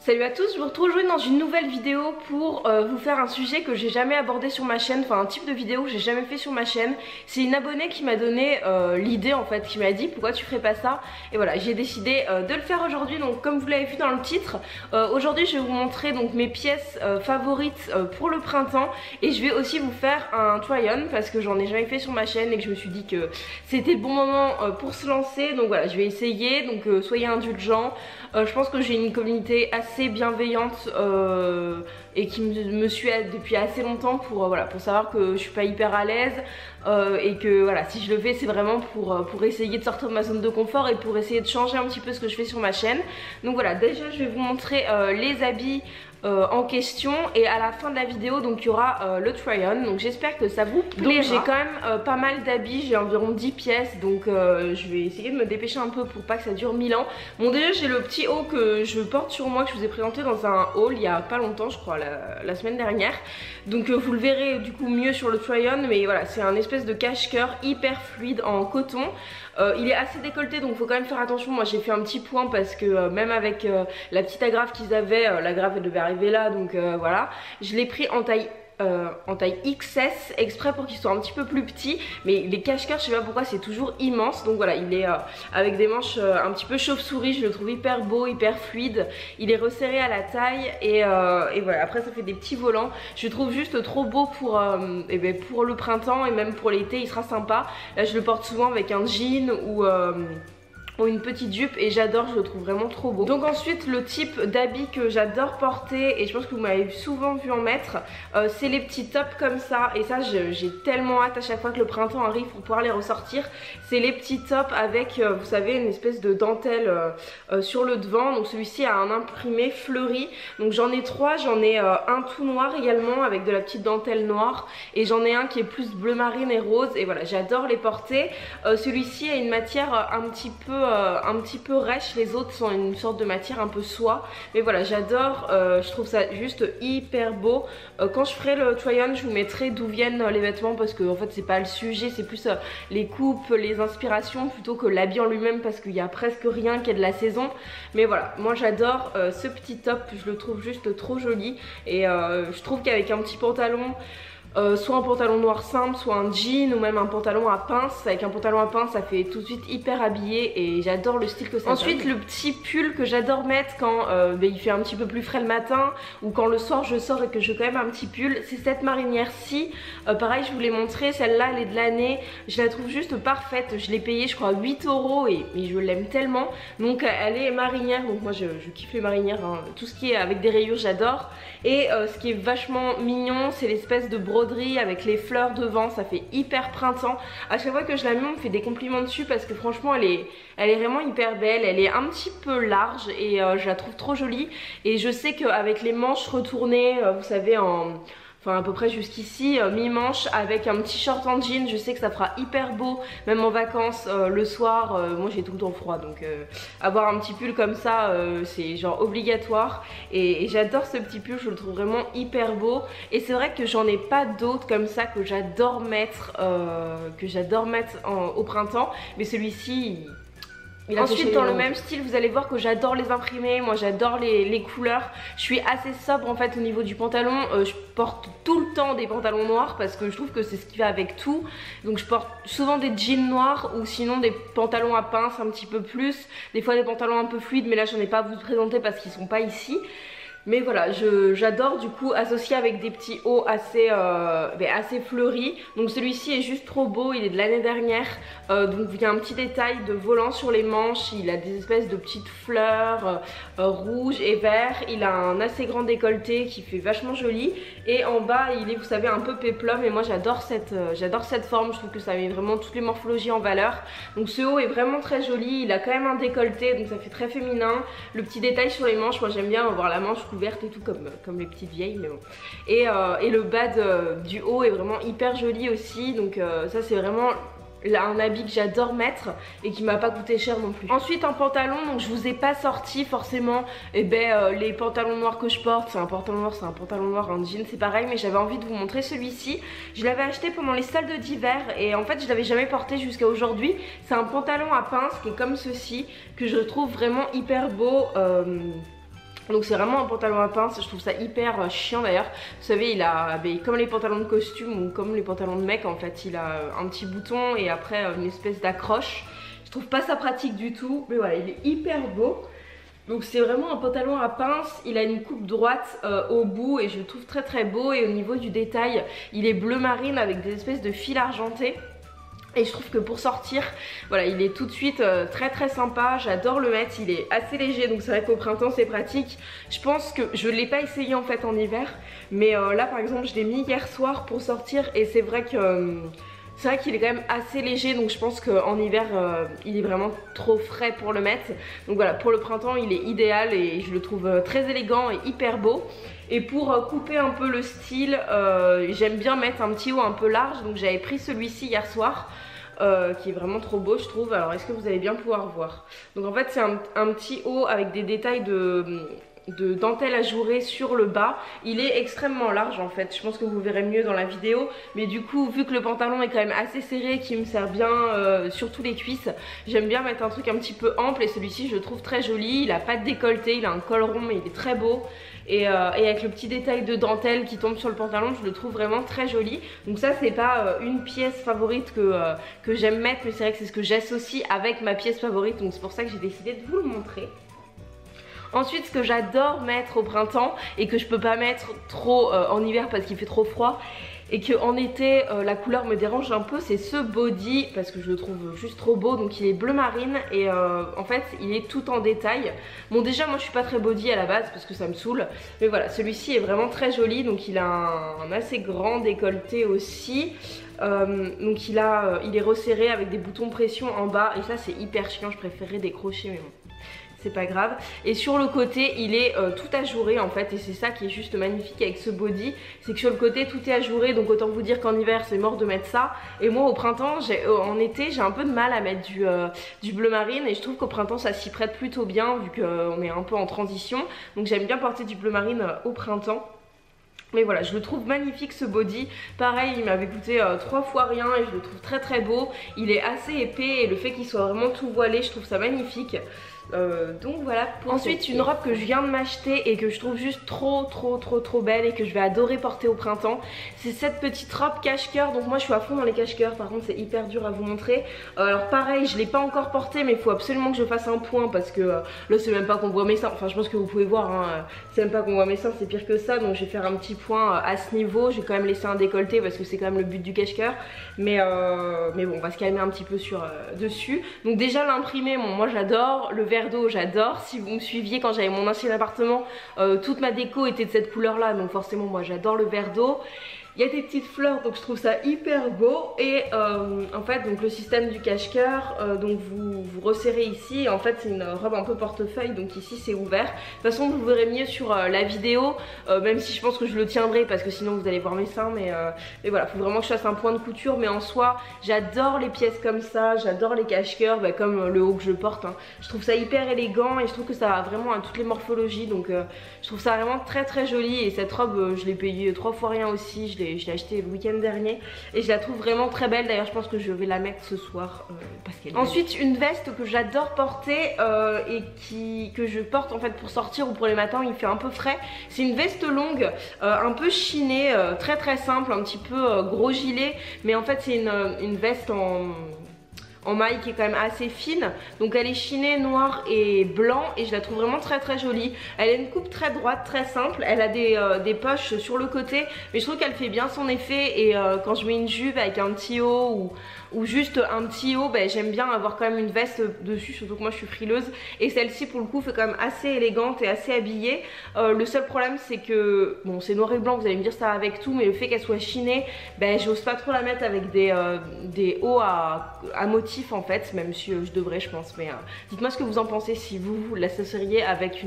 Salut à tous, je vous retrouve aujourd'hui dans une nouvelle vidéo pour vous faire un sujet que j'ai jamais abordé sur ma chaîne, enfin un type de vidéo que j'ai jamais fait sur ma chaîne. C'est une abonnée qui m'a donné l'idée en fait, qui m'a dit pourquoi tu ferais pas ça. Et voilà, j'ai décidé de le faire aujourd'hui. Donc comme vous l'avez vu dans le titre, aujourd'hui je vais vous montrer donc mes pièces favorites pour le printemps. Et je vais aussi vous faire un try-on parce que j'en ai jamais fait sur ma chaîne et que je me suis dit que c'était le bon moment pour se lancer. Donc voilà, je vais essayer, donc soyez indulgents. Je pense que j'ai une communauté assez bienveillante et qui me suit depuis assez longtemps pour, voilà, pour savoir que je suis pas hyper à l'aise et que voilà, si je le fais c'est vraiment pour essayer de sortir de ma zone de confort et pour essayer de changer un petit peu ce que je fais sur ma chaîne. Donc voilà, déjà je vais vous montrer les habits en question et à la fin de la vidéo donc il y aura le try-on, donc j'espère que ça vous plaira. Donc j'ai quand même pas mal d'habits, j'ai environ 10 pièces, donc je vais essayer de me dépêcher un peu pour pas que ça dure 1000 ans. Bon, déjà j'ai le petit haut que je porte sur moi, que je vous ai présenté dans un haul il y a pas longtemps, je crois la semaine dernière, donc vous le verrez du coup mieux sur le try-on. Mais voilà, c'est un espèce de cache-cœur hyper fluide en coton. Il est assez décolleté donc faut quand même faire attention. Moi j'ai fait un petit point parce que même avec la petite agrafe qu'ils avaient, l'agrafe elle devait arriver là, donc voilà, je l'ai pris en taille XS exprès pour qu'il soit un petit peu plus petit. Mais les cache-cœurs, je sais pas pourquoi, c'est toujours immense. Donc voilà, il est avec des manches un petit peu chauve-souris, je le trouve hyper beau, hyper fluide. Il est resserré à la taille et voilà, après ça fait des petits volants. Je le trouve juste trop beau pour le printemps et même pour l'été, il sera sympa. Là je le porte souvent avec un jean ou une petite jupe et j'adore, je le trouve vraiment trop beau. Donc ensuite le type d'habit que j'adore porter, et je pense que vous m'avez souvent vu en mettre, c'est les petits tops comme ça. Et ça j'ai tellement hâte à chaque fois que le printemps arrive pour pouvoir les ressortir. C'est les petits tops avec vous savez une espèce de dentelle sur le devant. Donc celui-ci a un imprimé fleuri. Donc j'en ai trois, j'en ai un tout noir également avec de la petite dentelle noire, et j'en ai un qui est plus bleu marine et rose. Et voilà, j'adore les porter. Celui-ci a une matière un petit peu rêche, les autres sont une sorte de matière un peu soie. Mais voilà, j'adore, je trouve ça juste hyper beau. Quand je ferai le try-on, je vous mettrai d'où viennent les vêtements parce que en fait c'est pas le sujet, c'est plus les coupes, les inspirations plutôt que l'habit en lui-même, parce qu'il y a presque rien qui est de la saison. Mais voilà, moi j'adore ce petit top, je le trouve juste trop joli. Et je trouve qu'avec un petit pantalon, soit un pantalon noir simple, soit un jean, ou même un pantalon à pince. Avec un pantalon à pince ça fait tout de suite hyper habillé et j'adore le style que ça Ensuite donne. Le petit pull que j'adore mettre quand il fait un petit peu plus frais le matin, ou quand le soir je sors et que je veux quand même un petit pull, c'est cette marinière-ci. Pareil, je vous l'ai montré, celle-là elle est de l'année, je la trouve juste parfaite. Je l'ai payée je crois 8 € et je l'aime tellement. Donc elle est marinière, donc moi je kiffe les marinières, hein. Tout ce qui est avec des rayures j'adore. Et ce qui est vachement mignon, c'est l'espèce de broderie avec les fleurs devant, ça fait hyper printemps. À chaque fois que je la mets on me fait des compliments dessus parce que franchement elle est vraiment hyper belle. Elle est un petit peu large et je la trouve trop jolie. Et je sais qu'avec les manches retournées, vous savez enfin à peu près jusqu'ici, mi-manche, avec un petit short en jean, je sais que ça fera hyper beau même en vacances le soir. Moi j'ai tout le temps froid, donc avoir un petit pull comme ça c'est genre obligatoire. Et j'adore ce petit pull, je le trouve vraiment hyper beau. Et c'est vrai que j'en ai pas d'autres comme ça que j'adore mettre au printemps, mais celui-ci ensuite dans le même style, vous allez voir que j'adore les imprimés, moi j'adore les couleurs. Je suis assez sobre en fait au niveau du pantalon, je porte tout le temps des pantalons noirs parce que je trouve que c'est ce qui va avec tout. Donc je porte souvent des jeans noirs ou sinon des pantalons à pince un petit peu plus. Des fois des pantalons un peu fluides, mais là j'en ai pas à vous présenter parce qu'ils sont pas ici. Mais voilà, j'adore du coup associer avec des petits hauts assez fleuris. Donc celui-ci est juste trop beau, il est de l'année dernière. Donc il y a un petit détail de volant sur les manches, il a des espèces de petites fleurs rouges et verts. Il a un assez grand décolleté qui fait vachement joli. Et en bas il est, vous savez, un peu péplum. Et moi j'adore cette forme, je trouve que ça met vraiment toutes les morphologies en valeur. Donc ce haut est vraiment très joli, il a quand même un décolleté donc ça fait très féminin. Le petit détail sur les manches, moi j'aime bien avoir la manche couverte et tout comme les petites vieilles, mais bon. Et le bas du haut est vraiment hyper joli aussi. Donc ça c'est vraiment un habit que j'adore mettre et qui m'a pas coûté cher non plus. Ensuite en pantalon, donc je vous ai pas sorti forcément les pantalons noirs que je porte. C'est un pantalon noir, un jean, c'est pareil, mais j'avais envie de vous montrer celui-ci. Je l'avais acheté pendant les soldes d'hiver et en fait je l'avais jamais porté jusqu'à aujourd'hui. C'est un pantalon à pince qui est comme ceci, que je trouve vraiment hyper beau. Donc c'est vraiment un pantalon à pince, je trouve ça hyper chiant d'ailleurs. Vous savez, il a comme les pantalons de costume ou comme les pantalons de mec en fait, il a un petit bouton et après une espèce d'accroche. Je trouve pas ça pratique du tout, mais voilà, il est hyper beau. Donc c'est vraiment un pantalon à pince, il a une coupe droite au bout et je le trouve très très beau. Et au niveau du détail, il est bleu marine avec des espèces de fils argentés. Et je trouve que pour sortir, voilà, il est tout de suite très très sympa, j'adore le mettre, il est assez léger, donc c'est vrai qu'au printemps c'est pratique. Je pense que je ne l'ai pas essayé en fait en hiver, mais là par exemple je l'ai mis hier soir pour sortir et c'est vrai que... c'est vrai qu'il est quand même assez léger, donc je pense qu'en hiver il est vraiment trop frais pour le mettre. Donc voilà, pour le printemps il est idéal et je le trouve très élégant et hyper beau. Et pour couper un peu le style, j'aime bien mettre un petit haut un peu large, donc j'avais pris celui-ci hier soir. Qui est vraiment trop beau je trouve. Alors est-ce que vous allez bien pouvoir voir? Donc en fait c'est un petit haut avec des détails de dentelle ajourée sur le bas. Il est extrêmement large en fait, je pense que vous verrez mieux dans la vidéo, mais du coup vu que le pantalon est quand même assez serré, qui me sert bien surtout les cuisses, j'aime bien mettre un truc un petit peu ample et celui-ci je le trouve très joli. Il a pas de décolleté, il a un col rond mais il est très beau. Et avec le petit détail de dentelle qui tombe sur le pantalon, je le trouve vraiment très joli. Donc ça c'est pas une pièce favorite que j'aime mettre, mais c'est vrai que c'est ce que j'associe avec ma pièce favorite, donc c'est pour ça que j'ai décidé de vous le montrer. Ensuite, ce que j'adore mettre au printemps et que je peux pas mettre trop en hiver parce qu'il fait trop froid et qu'en été la couleur me dérange un peu, c'est ce body parce que je le trouve juste trop beau. Donc il est bleu marine et en fait il est tout en détail. Bon déjà moi je suis pas très body à la base parce que ça me saoule, mais voilà, celui-ci est vraiment très joli. Donc il a un assez grand décolleté aussi. Donc il est resserré avec des boutons pression en bas et ça c'est hyper chiant, je préférerais décrocher mais bon, c'est pas grave. Et sur le côté il est tout ajouré en fait, et c'est ça qui est juste magnifique avec ce body, c'est que sur le côté tout est ajouré. Donc autant vous dire qu'en hiver c'est mort de mettre ça, et moi au printemps, en été j'ai un peu de mal à mettre du bleu marine, et je trouve qu'au printemps ça s'y prête plutôt bien vu qu'on est un peu en transition. Donc j'aime bien porter du bleu marine au printemps. Mais voilà, je le trouve magnifique ce body. Pareil, il m'avait coûté 3 fois rien et je le trouve très très beau. Il est assez épais et le fait qu'il soit vraiment tout voilé, je trouve ça magnifique. Donc voilà. Ensuite, une robe que je viens de m'acheter et que je trouve juste trop belle et que je vais adorer porter au printemps, c'est cette petite robe cache-cœur. Donc moi je suis à fond dans les cache-cœurs, par contre c'est hyper dur à vous montrer. Alors pareil, je l'ai pas encore porté, mais il faut absolument que je fasse un point parce que là c'est même pas qu'on voit mes seins. Enfin je pense que vous pouvez voir, hein, c'est même pas qu'on voit mes seins, c'est pire que ça. Donc je vais faire un petit point à ce niveau. Je vais quand même laisser un décolleté parce que c'est quand même le but du cache-cœur. Mais bon, on va se calmer un petit peu dessus. Donc déjà l'imprimé, bon, moi j'adore. Le verre d'eau j'adore. Si vous me suiviez quand j'avais mon ancien appartement, toute ma déco était de cette couleur là, donc forcément moi j'adore le verre d'eau. Il y a des petites fleurs, donc je trouve ça hyper beau. Et en fait donc le système du cache-cœur, donc vous resserrez ici et en fait c'est une robe un peu portefeuille, donc ici c'est ouvert. De toute façon vous verrez mieux sur la vidéo, même si je pense que je le tiendrai parce que sinon vous allez voir mes seins, mais voilà, faut vraiment que je fasse un point de couture. Mais en soi j'adore les pièces comme ça, j'adore les cache-cœurs, bah, comme le haut que je porte, hein. Je trouve ça hyper élégant et je trouve que ça va vraiment à toutes les morphologies, donc je trouve ça vraiment très joli. Et cette robe je l'ai payée 3 fois rien aussi, je l'ai acheté le week-end dernier et je la trouve vraiment très belle. D'ailleurs je pense que je vais la mettre ce soir parce qu'elle est ensuite belle. Une veste que j'adore porter et que je porte en fait pour sortir ou pour les matins, il fait un peu frais. C'est une veste longue un peu chinée, très simple, un petit peu gros gilet, mais en fait c'est une veste en maille qui est quand même assez fine. Donc elle est chinée noir et blanc et je la trouve vraiment très jolie. Elle a une coupe très droite, très simple. Elle a des poches sur le côté, mais je trouve qu'elle fait bien son effet. Et quand je mets une jupe avec un petit haut ou juste un petit haut, ben, j'aime bien avoir quand même une veste dessus, surtout que moi je suis frileuse. Et celle-ci pour le coup fait quand même assez élégante et assez habillée. Le seul problème c'est que, bon c'est noir et blanc, vous allez me dire ça avec tout, mais le fait qu'elle soit chinée, ben j'ose pas trop la mettre avec des hauts à motif en fait, même si je devrais je pense. Mais dites-moi ce que vous en pensez, si vous l'associeriez avec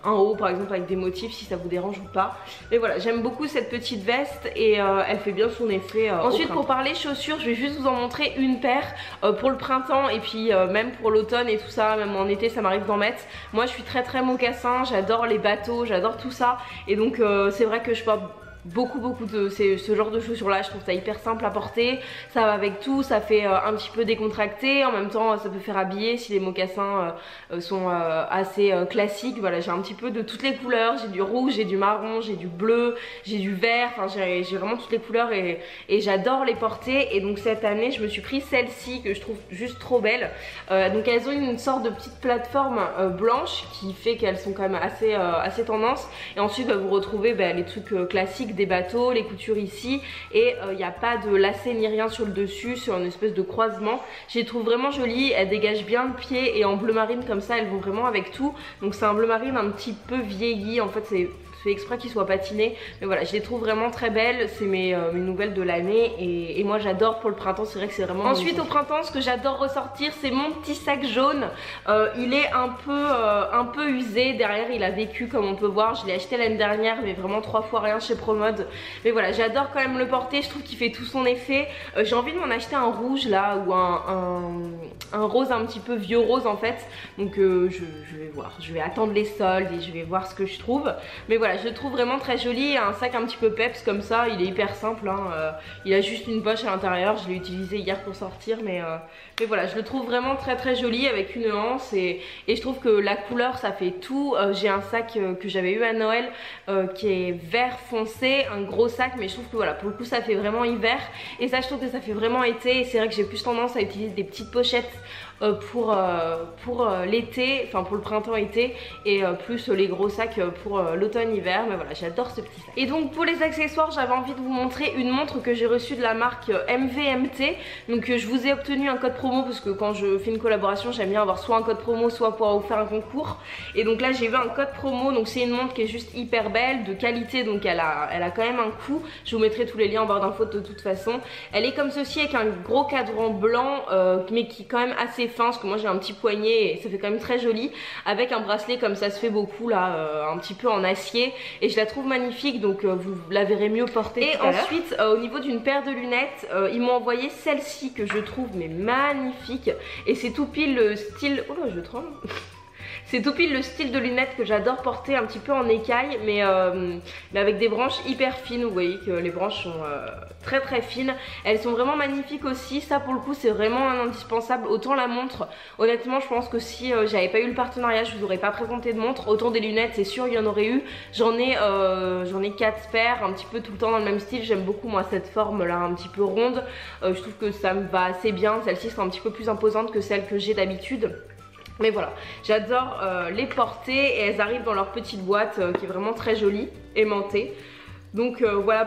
un haut par exemple avec des motifs, si ça vous dérange ou pas. Mais voilà, j'aime beaucoup cette petite veste et elle fait bien son effet. Ensuite pour parler chaussures, je vais juste vous en montrer une paire pour le printemps et puis même pour l'automne et tout ça, même en été ça m'arrive d'en mettre. Moi je suis très mocassin, j'adore les bateaux, j'adore tout ça, et donc c'est vrai que je porte beaucoup de ce genre de chaussures là. Je trouve ça hyper simple à porter, ça va avec tout, ça fait un petit peu décontracté, en même temps ça peut faire habiller si les mocassins sont assez classiques. Voilà, j'ai un petit peu de toutes les couleurs, j'ai du rouge, j'ai du marron, j'ai du bleu, j'ai du vert, enfin j'ai vraiment toutes les couleurs et j'adore les porter. Et donc cette année je me suis pris celle-ci que je trouve juste trop belle. Donc elles ont une sorte de petite plateforme blanche qui fait qu'elles sont quand même assez tendance. Et ensuite vous retrouvez les trucs classiques des bateaux, les coutures ici, et il n'y a pas de lacet ni rien sur le dessus, sur une espèce de croisement. Je les trouve vraiment jolies, elles dégagent bien le pied et en bleu marine comme ça elles vont vraiment avec tout. Donc c'est un bleu marine un petit peu vieilli, en fait c'est fait exprès qu'ils soient patinés, mais voilà, je les trouve vraiment très belles. C'est mes nouvelles de l'année et moi j'adore pour le printemps, c'est vrai que c'est vraiment... Ensuite au printemps, ce que j'adore ressortir, c'est mon petit sac jaune. Il est un peu usé, derrière il a vécu comme on peut voir. Je l'ai acheté l'année dernière mais vraiment 3 fois rien chez Promode, mais voilà, j'adore quand même le porter, je trouve qu'il fait tout son effet. J'ai envie de m'en acheter un rouge là, ou un rose, un petit peu vieux rose en fait. Donc je vais voir, je vais attendre les soldes et je vais voir ce que je trouve. Mais voilà, je le trouve vraiment très joli, un sac un petit peu peps comme ça, il est hyper simple hein. Il a juste une poche à l'intérieur, je l'ai utilisé hier pour sortir, mais voilà, je le trouve vraiment très joli avec une anse et je trouve que la couleur ça fait tout. J'ai un sac que j'avais eu à Noël qui est vert foncé, un gros sac, mais je trouve que voilà, pour le coup ça fait vraiment hiver et ça je trouve que ça fait vraiment été. Et c'est vrai que j'ai plus tendance à utiliser des petites pochettes pour l'été, enfin pour le printemps-été, et plus les gros sacs pour l'automne-hiver. Mais voilà, j'adore ce petit sac. Et donc pour les accessoires, j'avais envie de vous montrer une montre que j'ai reçue de la marque MVMT. Donc je vous ai obtenu un code promo parce que quand je fais une collaboration, j'aime bien avoir soit un code promo, soit pouvoir vous faire un concours. Et donc là j'ai eu un code promo, donc c'est une montre qui est juste hyper belle, de qualité, donc elle a quand même un coût. Je vous mettrai tous les liens en barre d'infos de toute façon. Elle est comme ceci avec un gros cadran blanc, mais qui est quand même assez fin, parce que moi j'ai un petit poignet et ça fait quand même très joli, avec un bracelet comme ça se fait beaucoup là, un petit peu en acier, et je la trouve magnifique, donc vous la verrez mieux portée. Et ensuite au niveau d'une paire de lunettes, ils m'ont envoyé celle-ci que je trouve mais magnifique, et c'est tout pile le style... Oh là je tremble. C'est tout pile le style de lunettes que j'adore porter, un petit peu en écaille, mais avec des branches hyper fines. Vous voyez que les branches sont très fines. Elles sont vraiment magnifiques aussi. Ça pour le coup c'est vraiment un indispensable. Autant la montre, honnêtement je pense que si j'avais pas eu le partenariat, je vous aurais pas présenté de montre. Autant des lunettes, c'est sûr il y en aurait eu. J'en ai 4 paires, un petit peu tout le temps dans le même style. J'aime beaucoup moi cette forme là, un petit peu ronde. Je trouve que ça me va assez bien. Celle-ci sera un petit peu plus imposante que celle que j'ai d'habitude. Mais voilà, j'adore les porter, et elles arrivent dans leur petite boîte qui est vraiment très jolie, aimantée. Donc voilà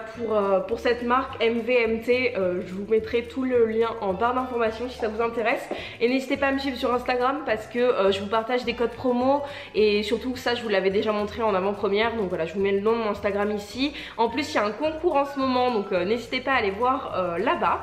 pour cette marque MVMT, je vous mettrai tout le lien en barre d'informations si ça vous intéresse. Et n'hésitez pas à me suivre sur Instagram parce que je vous partage des codes promo, et surtout ça je vous l'avais déjà montré en avant-première. Donc voilà, je vous mets le nom de mon Instagram ici. En plus il y a un concours en ce moment, donc n'hésitez pas à aller voir là-bas.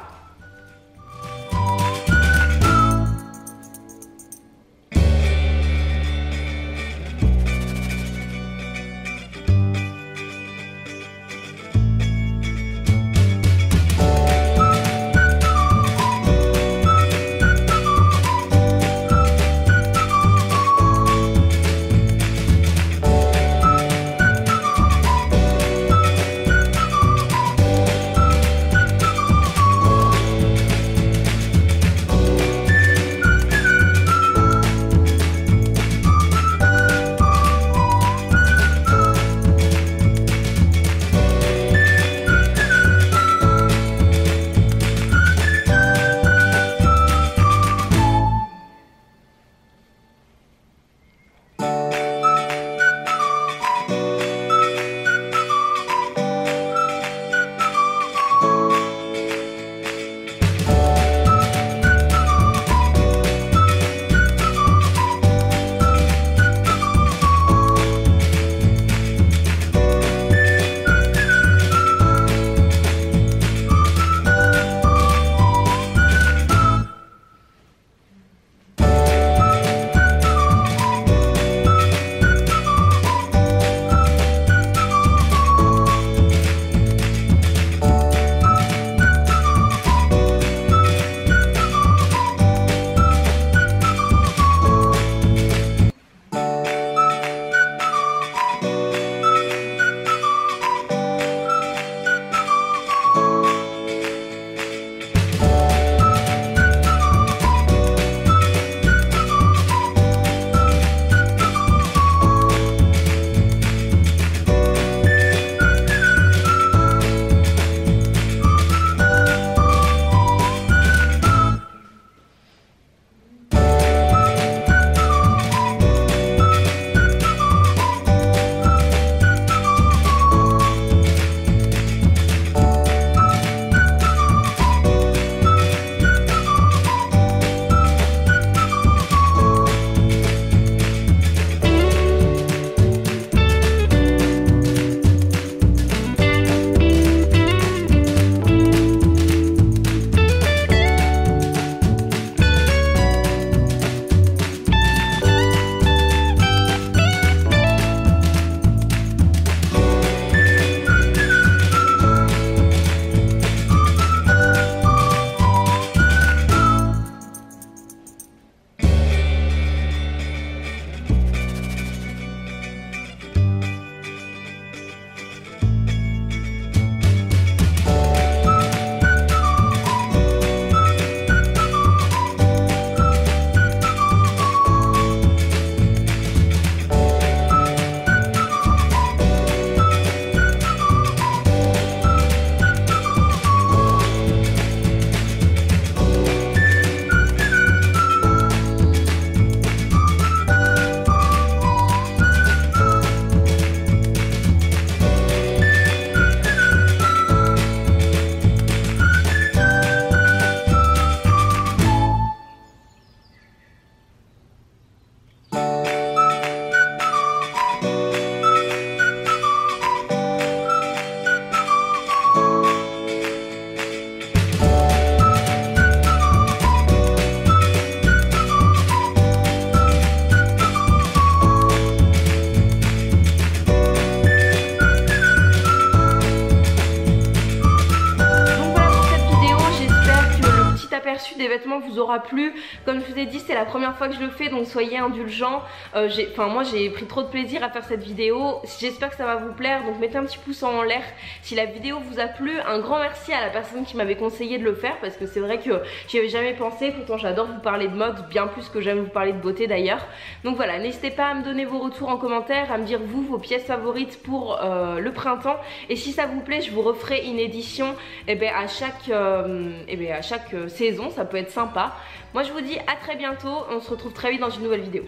vêtements vous aura plu. Comme je vous ai dit, c'est la première fois que je le fais, donc soyez indulgents. Moi j'ai pris trop de plaisir à faire cette vidéo. J'espère que ça va vous plaire, donc mettez un petit pouce en l'air si la vidéo vous a plu. Un grand merci à la personne qui m'avait conseillé de le faire, parce que c'est vrai que j'y avais jamais pensé. Pourtant j'adore vous parler de mode, bien plus que j'aime vous parler de beauté d'ailleurs. Donc voilà, n'hésitez pas à me donner vos retours en commentaire, à me dire vous vos pièces favorites pour le printemps. Et si ça vous plaît, je vous referai une édition à chaque saison, ça peut être sympa. Moi je vous dis à très bientôt, on se retrouve très vite dans une nouvelle vidéo.